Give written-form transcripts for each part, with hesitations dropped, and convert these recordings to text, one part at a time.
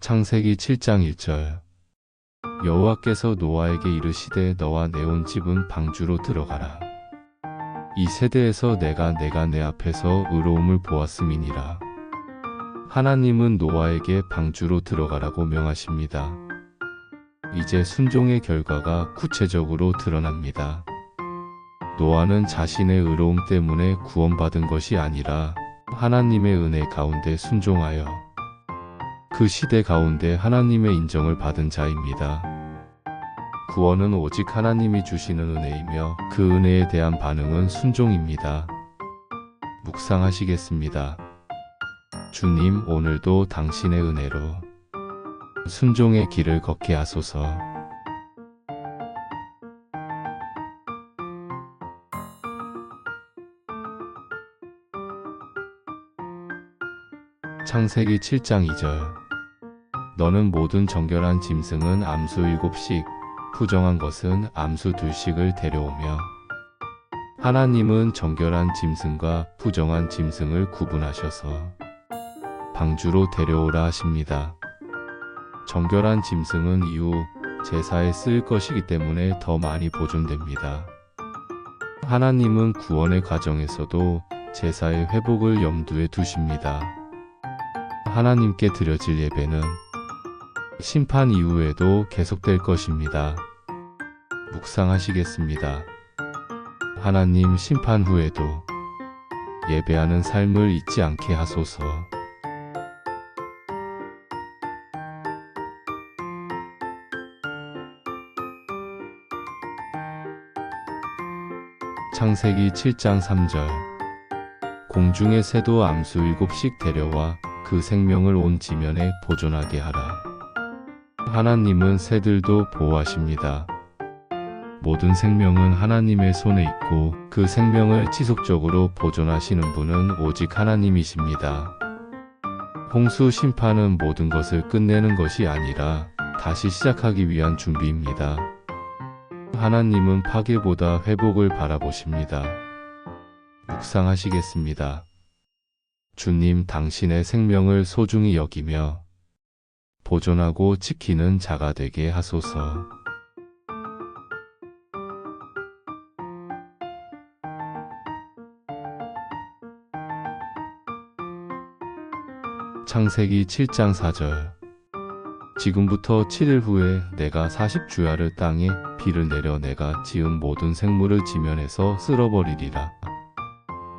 창세기 7장 1절. 여호와께서 노아에게 이르시되 너와 내 온 집은 방주로 들어가라. 이 세대에서 내가 내 앞에서 의로움을 보았음이니라. 하나님은 노아에게 방주로 들어가라고 명하십니다. 이제 순종의 결과가 구체적으로 드러납니다. 노아는 자신의 의로움 때문에 구원받은 것이 아니라 하나님의 은혜 가운데 순종하여 그 시대 가운데 하나님의 인정을 받은 자입니다. 구원은 오직 하나님이 주시는 은혜이며 그 은혜에 대한 반응은 순종입니다. 묵상하시겠습니다. 주님, 오늘도 당신의 은혜로 순종의 길을 걷게 하소서. 창세기 7장 2절. 너는 모든 정결한 짐승은 암수 7씩, 부정한 것은 암수 2씩을 데려오며, 하나님은 정결한 짐승과 부정한 짐승을 구분하셔서 방주로 데려오라 하십니다. 정결한 짐승은 이후 제사에 쓰일 것이기 때문에 더 많이 보존됩니다. 하나님은 구원의 과정에서도 제사의 회복을 염두에 두십니다. 하나님께 드려질 예배는 심판 이후에도 계속될 것입니다. 묵상하시겠습니다. 하나님, 심판 후에도 예배하는 삶을 잊지 않게 하소서. 창세기 7장 3절. 공중의 새도 암수 7씩 데려와 그 생명을 온 지면에 보존하게 하라. 하나님은 새들도 보호하십니다. 모든 생명은 하나님의 손에 있고 그 생명을 지속적으로 보존하시는 분은 오직 하나님이십니다. 홍수 심판은 모든 것을 끝내는 것이 아니라 다시 시작하기 위한 준비입니다. 하나님은 파괴보다 회복을 바라보십니다. 묵상하시겠습니다. 주님, 당신의 생명을 소중히 여기며 보존하고 지키는 자가 되게 하소서. 창세기 7장 4절. 지금부터 7일 후에 내가 40주야를 땅에 비를 내려 내가 지은 모든 생물을 지면에서 쓸어버리리라.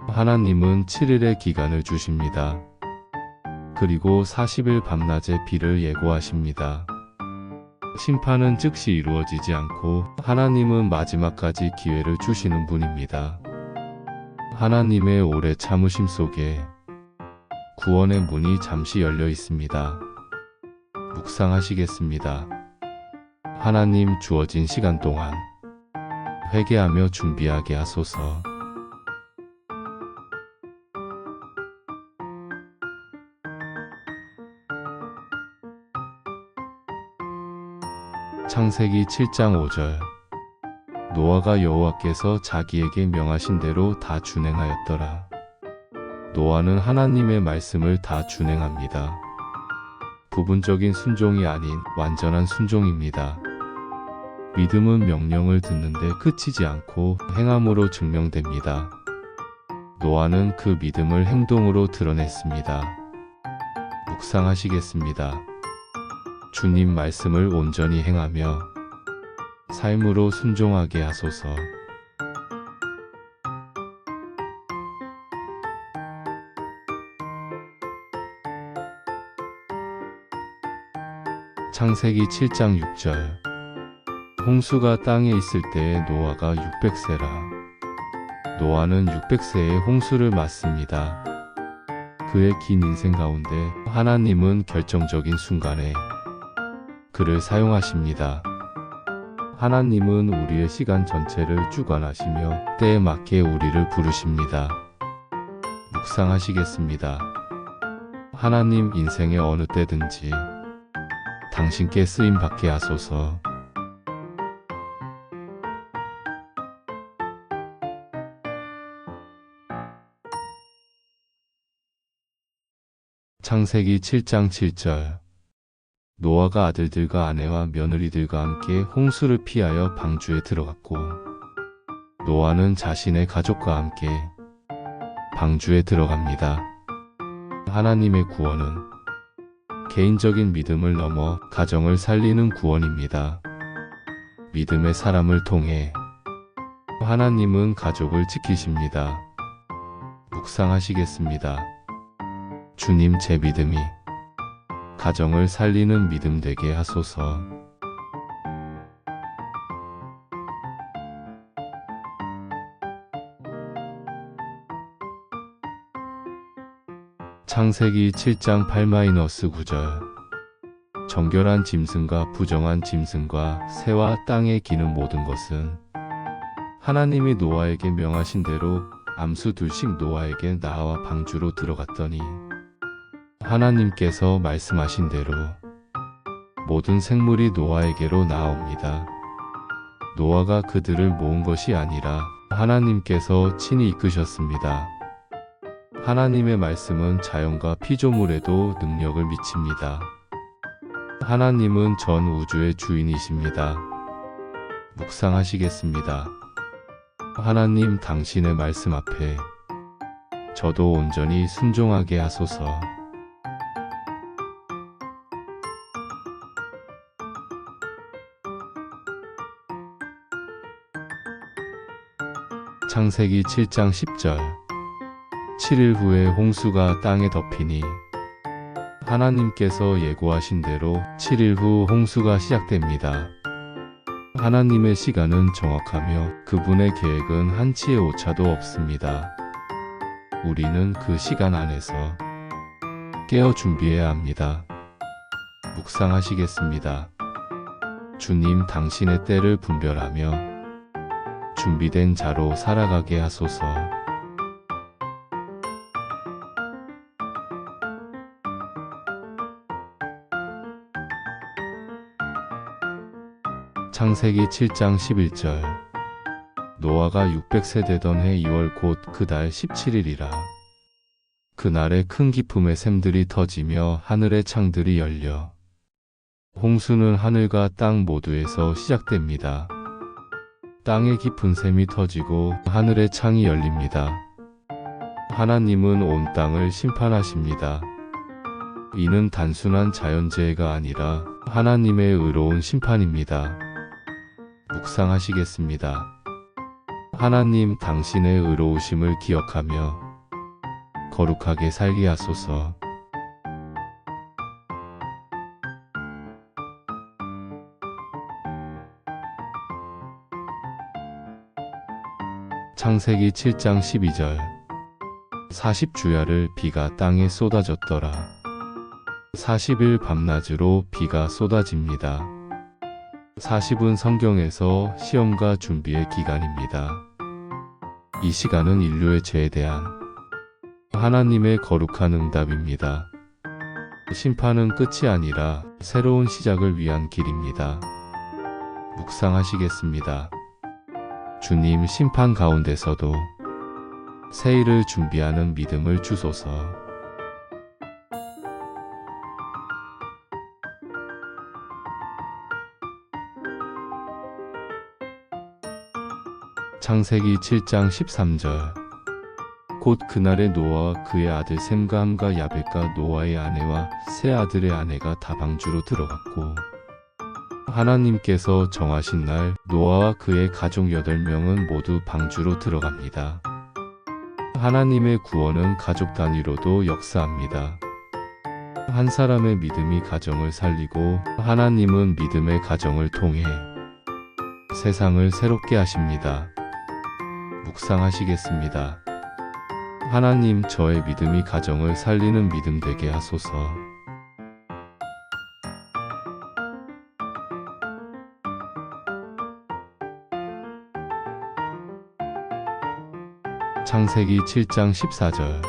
하나님은 7일의 기간을 주십니다. 그리고 40일 밤낮에 비를 예고하십니다. 심판은 즉시 이루어지지 않고 하나님은 마지막까지 기회를 주시는 분입니다. 하나님의 오래 참으심 속에 구원의 문이 잠시 열려 있습니다. 묵상하시겠습니다. 하나님, 주어진 시간 동안 회개하며 준비하게 하소서. 창세기 7장 5절. 노아가 여호와께서 자기에게 명하신 대로 다 준행하였더라. 노아는 하나님의 말씀을 다 준행합니다. 부분적인 순종이 아닌 완전한 순종입니다. 믿음은 명령을 듣는데 그치지 않고 행함으로 증명됩니다. 노아는 그 믿음을 행동으로 드러냈습니다. 묵상하시겠습니다. 주님, 말씀을 온전히 행하며 삶으로 순종하게 하소서. 창세기 7장 6절. 홍수가 땅에 있을 때에 노아가 600세라. 노아는 600세의 홍수를 맞습니다. 그의 긴 인생 가운데 하나님은 결정적인 순간에 그를 사용하십니다. 하나님은 우리의 시간 전체를 주관하시며 때에 맞게 우리를 부르십니다. 묵상하시겠습니다. 하나님, 인생의 어느 때든지 당신께 쓰임받게 하소서. 창세기 7장 7절. 노아가 아들들과 아내와 며느리들과 함께 홍수를 피하여 방주에 들어갔고, 노아는 자신의 가족과 함께 방주에 들어갑니다. 하나님의 구원은 개인적인 믿음을 넘어 가정을 살리는 구원입니다. 믿음의 사람을 통해 하나님은 가족을 지키십니다. 묵상하시겠습니다. 주님, 제 믿음이 가정을 살리는 믿음 되게 하소서. 창세기 7장 8-9절. 정결한 짐승과 부정한 짐승과 새와 땅에 기는 모든 것은 하나님이 노아에게 명하신 대로 암수 둘씩 노아에게 나와 방주로 들어갔더니, 하나님께서 말씀하신 대로 모든 생물이 노아에게로 나옵니다. 노아가 그들을 모은 것이 아니라 하나님께서 친히 이끄셨습니다. 하나님의 말씀은 자연과 피조물에도 능력을 미칩니다. 하나님은 전 우주의 주인이십니다. 묵상하시겠습니다. 하나님, 당신의 말씀 앞에 저도 온전히 순종하게 하소서. 창세기 7장 10절. 7일 후에 홍수가 땅에 덮이니 하나님께서 예고하신 대로 7일 후 홍수가 시작됩니다. 하나님의 시간은 정확하며 그분의 계획은 한치의 오차도 없습니다. 우리는 그 시간 안에서 깨어 준비해야 합니다. 묵상하시겠습니다. 주님, 당신의 때를 분별하며 준비된 자로 살아가게 하소서. 창세기 7장 11절. 노아가 600세 되던 해 2월 곧 그 달 17일이라. 그날에 큰 기품의 샘들이 터지며 하늘의 창들이 열려. 홍수는 하늘과 땅 모두에서 시작됩니다. 땅에 깊은 샘이 터지고 하늘의 창이 열립니다. 하나님은 온 땅을 심판하십니다. 이는 단순한 자연재해가 아니라 하나님의 의로운 심판입니다. 묵상하시겠습니다. 하나님, 당신의 의로우심을 기억하며 거룩하게 살게 하소서. 창세기 7장 12절. 40주야를 비가 땅에 쏟아졌더라. 40일 밤낮으로 비가 쏟아집니다. 40은 성경에서 시험과 준비의 기간입니다. 이 시간은 인류의 죄에 대한 하나님의 거룩한 응답입니다. 심판은 끝이 아니라 새로운 시작을 위한 길입니다. 묵상하시겠습니다. 주님, 심판 가운데서도 새 일을 준비하는 믿음을 주소서. 창세기 7장 13절. 곧 그날에 노아와 그의 아들 셈과 함과 야벳과 노아의 아내와 세 아들의 아내가 다 방주로 들어갔고, 하나님께서 정하신 날 노아와 그의 가족 8명은 모두 방주로 들어갑니다. 하나님의 구원은 가족 단위로도 역사합니다. 한 사람의 믿음이 가정을 살리고 하나님은 믿음의 가정을 통해 세상을 새롭게 하십니다. 묵상하시겠습니다. 하나님, 저의 믿음이 가정을 살리는 믿음 되게 하소서. 창세기 7장 14절.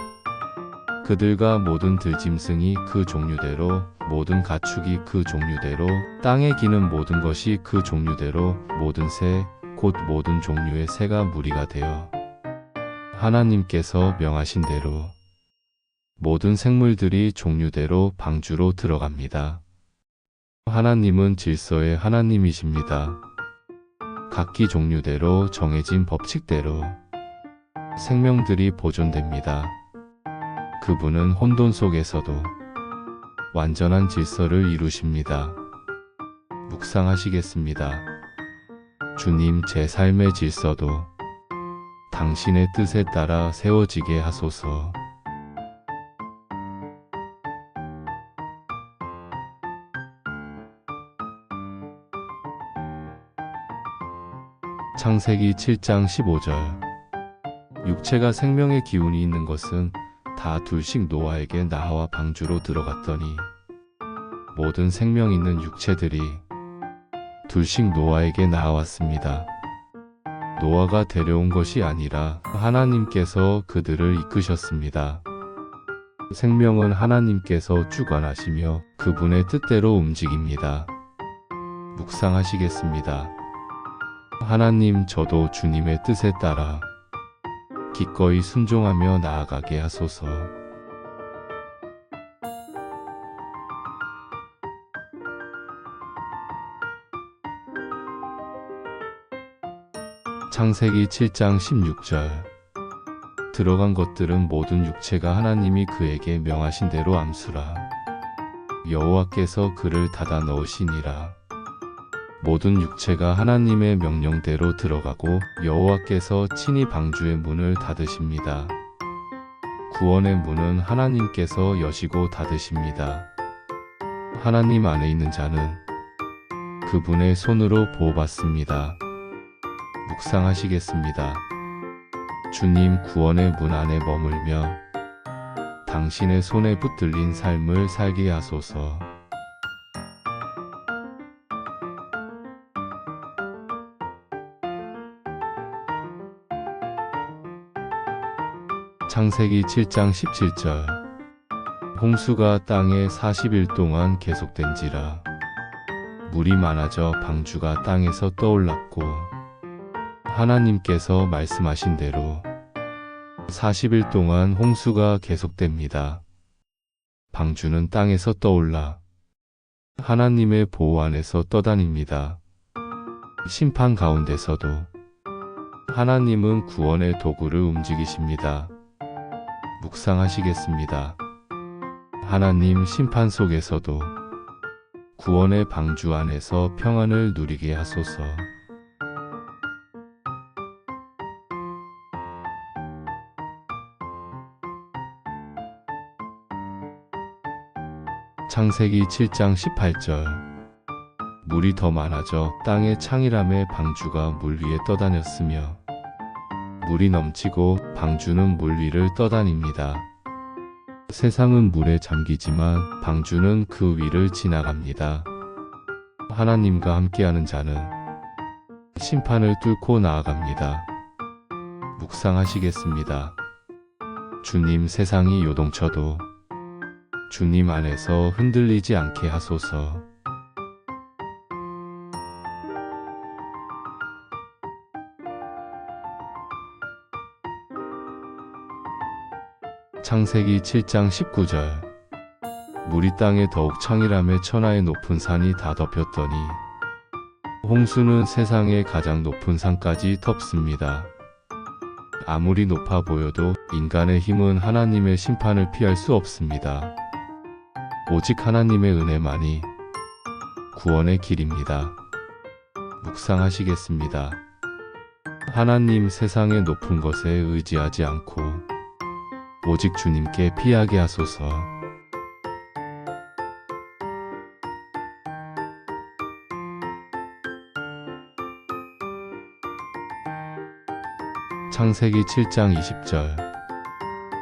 그들과 모든 들짐승이 그 종류대로, 모든 가축이 그 종류대로, 땅에 기는 모든 것이 그 종류대로, 모든 새, 곧 모든 종류의 새가 무리가 되어 하나님께서 명하신 대로 모든 생물들이 종류대로 방주로 들어갑니다. 하나님은 질서의 하나님이십니다. 각기 종류대로 정해진 법칙대로 생명들이 보존됩니다. 그분은 혼돈 속에서도 완전한 질서를 이루십니다. 묵상하시겠습니다. 주님, 제 삶의 질서도 당신의 뜻에 따라 세워지게 하소서. 창세기 7장 15절. 육체가 생명의 기운이 있는 것은 다 둘씩 노아에게 나와 방주로 들어갔더니 모든 생명 있는 육체들이 둘씩 노아에게 나아왔습니다. 노아가 데려온 것이 아니라 하나님께서 그들을 이끄셨습니다. 생명은 하나님께서 주관하시며 그분의 뜻대로 움직입니다. 묵상하시겠습니다. 하나님, 저도 주님의 뜻에 따라 기꺼이 순종하며 나아가게 하소서. 창세기 7장 16절. 들어간 것들은 모든 육체가 하나님이 그에게 명하신 대로 암수라. 여호와께서 그를 닫아 넣으시니라. 모든 육체가 하나님의 명령대로 들어가고 여호와께서 친히 방주의 문을 닫으십니다. 구원의 문은 하나님께서 여시고 닫으십니다. 하나님 안에 있는 자는 그분의 손으로 보호받습니다. 묵상하시겠습니다. 주님, 구원의 문 안에 머물며 당신의 손에 붙들린 삶을 살게 하소서. 창세기 7장 17절. 홍수가 땅에 40일 동안 계속된지라. 물이 많아져 방주가 땅에서 떠올랐고 하나님께서 말씀하신 대로 40일 동안 홍수가 계속됩니다. 방주는 땅에서 떠올라 하나님의 보호 안에서 떠다닙니다. 심판 가운데서도 하나님은 구원의 도구를 움직이십니다. 묵상하시겠습니다. 하나님, 심판 속에서도 구원의 방주 안에서 평안을 누리게 하소서. 창세기 7장 18절. 물이 더 많아져 땅의 창이람의 방주가 물 위에 떠다녔으며 물이 넘치고 방주는 물 위를 떠다닙니다. 세상은 물에 잠기지만 방주는 그 위를 지나갑니다. 하나님과 함께하는 자는 심판을 뚫고 나아갑니다. 묵상하시겠습니다. 주님, 세상이 요동쳐도 주님 안에서 흔들리지 않게 하소서. 창세기 7장 19절. 물이 땅에 더욱 창이라매 천하의 높은 산이 다 덮였더니 홍수는 세상의 가장 높은 산까지 덮습니다. 아무리 높아 보여도 인간의 힘은 하나님의 심판을 피할 수 없습니다. 오직 하나님의 은혜만이 구원의 길입니다. 묵상하시겠습니다. 하나님, 세상의 높은 것에 의지하지 않고 오직 주님께 피하게 하소서. 창세기 7장 20절.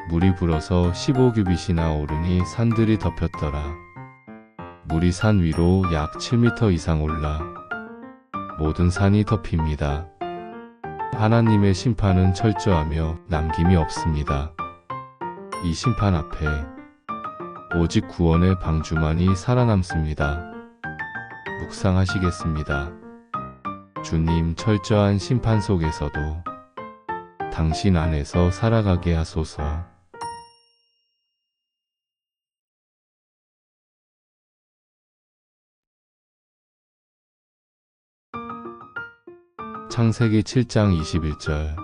물이 불어서 15규빗이나 오르니 산들이 덮였더라. 물이 산 위로 약 7m 이상 올라 모든 산이 덮입니다. 하나님의 심판은 철저하며 남김이 없습니다. 이 심판 앞에 오직 구원의 방주만이 살아남습니다. 묵상하시겠습니다. 주님, 철저한 심판 속에서도 당신 안에서 살아가게 하소서. 창세기 7장 21절.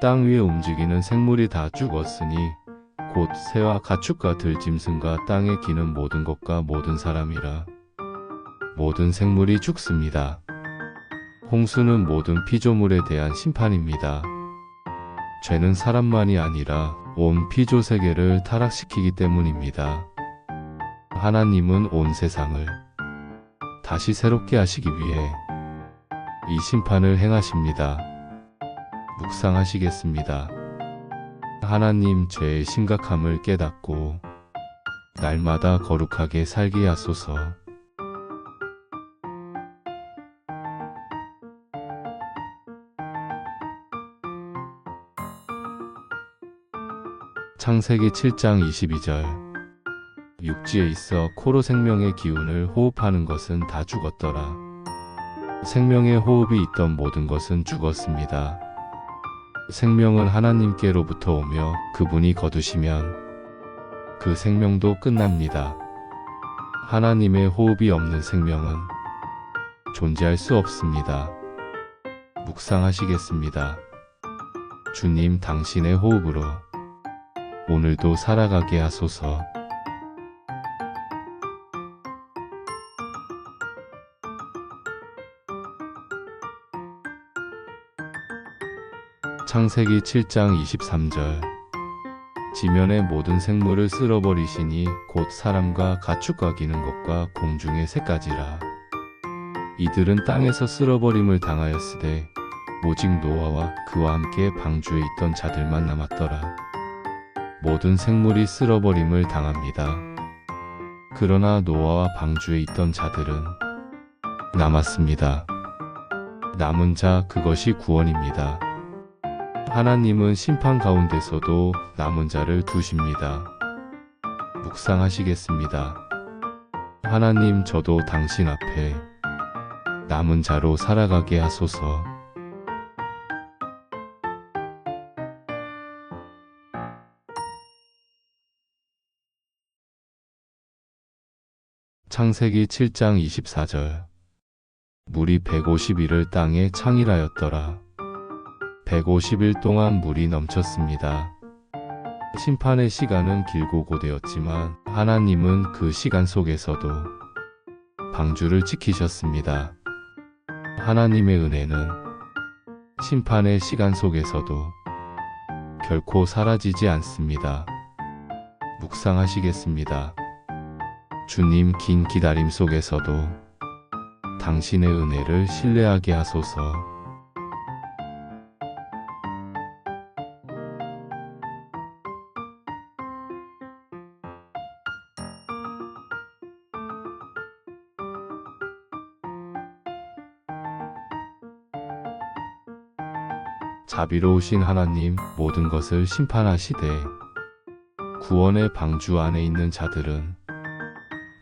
땅 위에 움직이는 생물이 다 죽었으니 곧 새와 가축과 들짐승과 땅에 기는 모든 것과 모든 사람이라. 모든 생물이 죽습니다. 홍수는 모든 피조물에 대한 심판입니다. 죄는 사람만이 아니라 온 피조 세계를 타락시키기 때문입니다. 하나님은 온 세상을 다시 새롭게 하시기 위해 이 심판을 행하십니다. 묵상하시겠습니다. 하나님, 죄의 심각함을 깨닫고 날마다 거룩하게 살게 하소서. 창세기 7장 22절. 육지에 있어 코로 생명의 기운을 호흡하는 것은 다 죽었더라. 생명의 호흡이 있던 모든 것은 죽었습니다. 생명은 하나님께로부터 오며 그분이 거두시면 그 생명도 끝납니다. 하나님의 호흡이 없는 생명은 존재할 수 없습니다. 묵상하시겠습니다. 주님, 당신의 호흡으로 오늘도 살아가게 하소서. 창세기 7장 23절. 지면의 모든 생물을 쓸어버리시니 곧 사람과 가축과 기는 것과 공중의 새까지라. 이들은 땅에서 쓸어버림을 당하였으되 오직 노아와 그와 함께 방주에 있던 자들만 남았더라. 모든 생물이 쓸어버림을 당합니다. 그러나 노아와 방주에 있던 자들은 남았습니다. 남은 자, 그것이 구원입니다. 하나님은 심판 가운데서도 남은 자를 두십니다. 묵상하시겠습니다. 하나님, 저도 당신 앞에 남은 자로 살아가게 하소서. 창세기 7장 24절. 물이 150일을 땅에 창일하였더라. 150일 동안 물이 넘쳤습니다. 심판의 시간은 길고 고되었지만 하나님은 그 시간 속에서도 방주를 지키셨습니다. 하나님의 은혜는 심판의 시간 속에서도 결코 사라지지 않습니다. 묵상하시겠습니다. 주님, 긴 기다림 속에서도 당신의 은혜를 신뢰하게 하소서. 자비로우신 하나님, 모든 것을 심판하시되 구원의 방주 안에 있는 자들은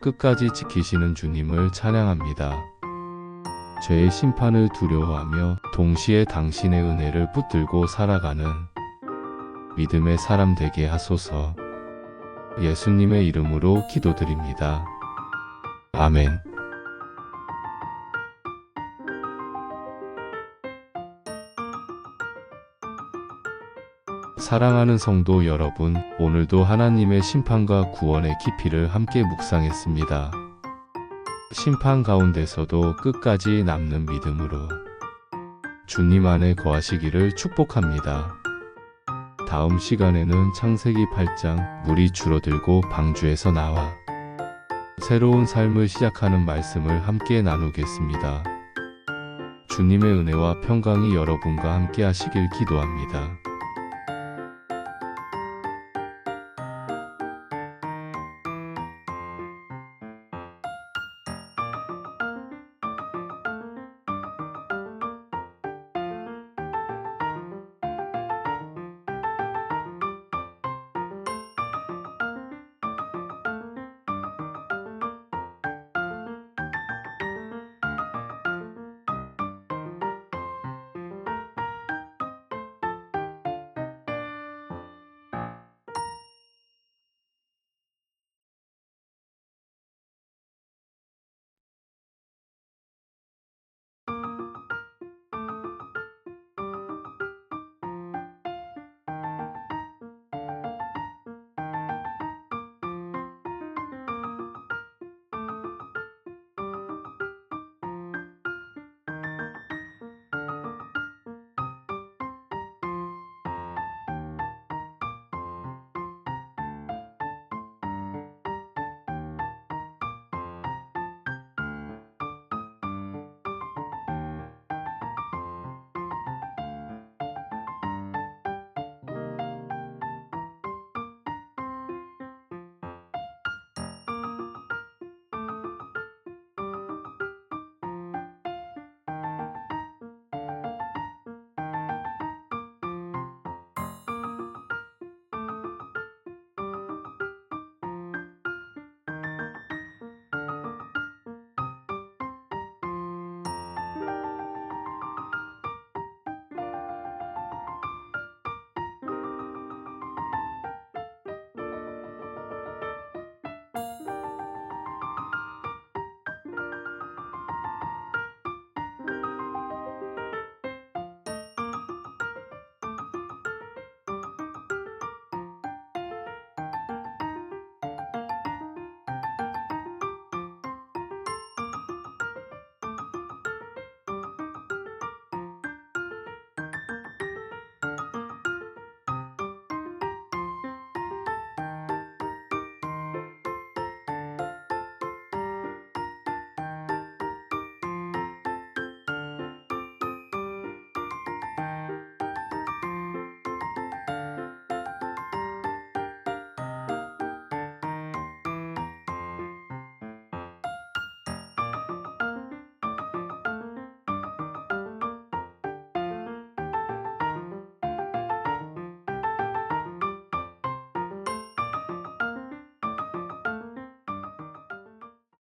끝까지 지키시는 주님을 찬양합니다. 죄의 심판을 두려워하며 동시에 당신의 은혜를 붙들고 살아가는 믿음의 사람 되게 하소서. 예수님의 이름으로 기도드립니다. 아멘. 사랑하는 성도 여러분, 오늘도 하나님의 심판과 구원의 깊이를 함께 묵상했습니다. 심판 가운데서도 끝까지 남는 믿음으로 주님 안에 거하시기를 축복합니다. 다음 시간에는 창세기 8장 물이 줄어들고 방주에서 나와 새로운 삶을 시작하는 말씀을 함께 나누겠습니다. 주님의 은혜와 평강이 여러분과 함께 하시길 기도합니다.